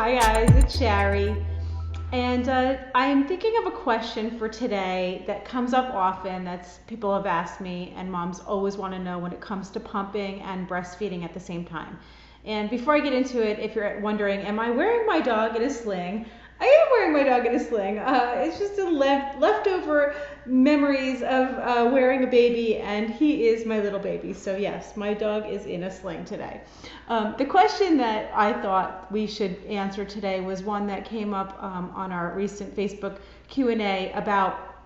Hi guys, it's Shari, and I'm thinking of a question for today that comes up often. That's people have asked me, and moms always want to know when it comes to pumping and breastfeeding at the same time. And before I get into it, if you're wondering, am I wearing my dog in a sling? I am wearing my dog in a sling. It's just a leftover memories of wearing a baby, and he is my little baby. So yes, my dog is in a sling today. The question that I thought we should answer today was one that came up on our recent Facebook Q&A about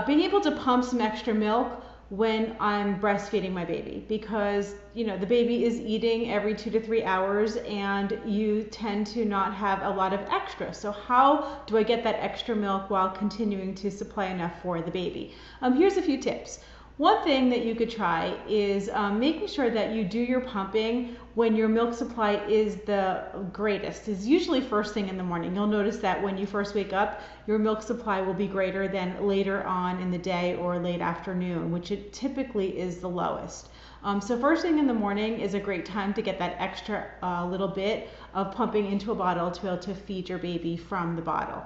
being able to pump some extra milk when I'm breastfeeding my baby, because the baby is eating every 2 to 3 hours and you tend to not have a lot of extra. So how do I get that extra milk while continuing to supply enough for the baby? Here's a few tips. One thing that you could try is making sure that you do your pumping when your milk supply is the greatest. Is usually first thing in the morning. You'll notice that when you first wake up, your milk supply will be greater than later on in the day or late afternoon, which it typically is the lowest. So first thing in the morning is a great time to get that extra little bit of pumping into a bottle to be able to feed your baby from the bottle.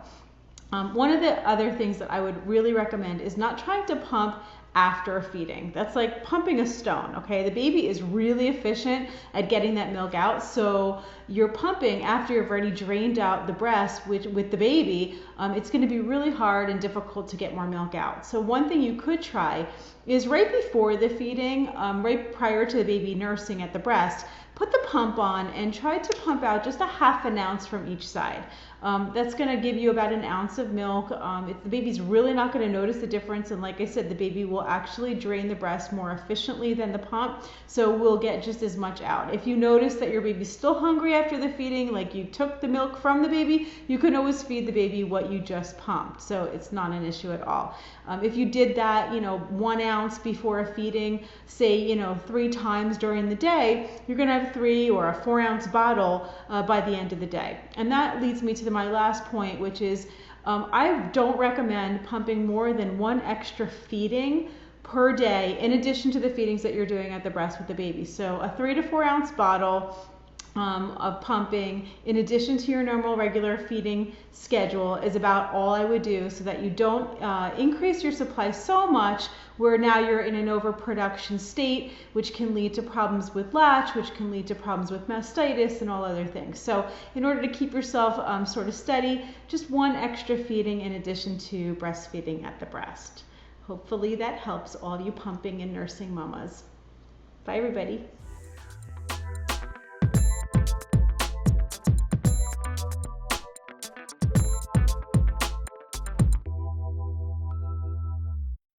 One of the other things that I would really recommend is not trying to pump after feeding. That's like pumping a stone, okay? The baby is really efficient at getting that milk out, so you're pumping after you've already drained out the breast with the baby. It's going to be really hard and difficult to get more milk out. So one thing you could try is right before the feeding, right prior to the baby nursing at the breast, put the pump on and try to pump out just a ½ ounce from each side. That's going to give you about an ounce of milk. The baby's really not going to notice the difference, and like I said, the baby will actually drain the breast more efficiently than the pump, so we'll get just as much out. If you notice that your baby's still hungry after the feeding, like you took the milk from the baby, you can always feed the baby what you just pumped, so it's not an issue at all. If you did that 1 ounce before a feeding, say 3 times during the day, you're going to have 3 or a 4 ounce bottle by the end of the day. And that leads me to my last point, which is I don't recommend pumping more than 1 extra feeding per day in addition to the feedings that you're doing at the breast with the baby. So a 3 to 4 ounce bottle of pumping in addition to your normal regular feeding schedule is about all I would do, so that you don't increase your supply so much where now you're in an overproduction state, which can lead to problems with latch, which can lead to problems with mastitis and all other things. So in order to keep yourself sort of steady, just 1 extra feeding in addition to breastfeeding at the breast. Hopefully that helps all you pumping and nursing mamas. Bye everybody.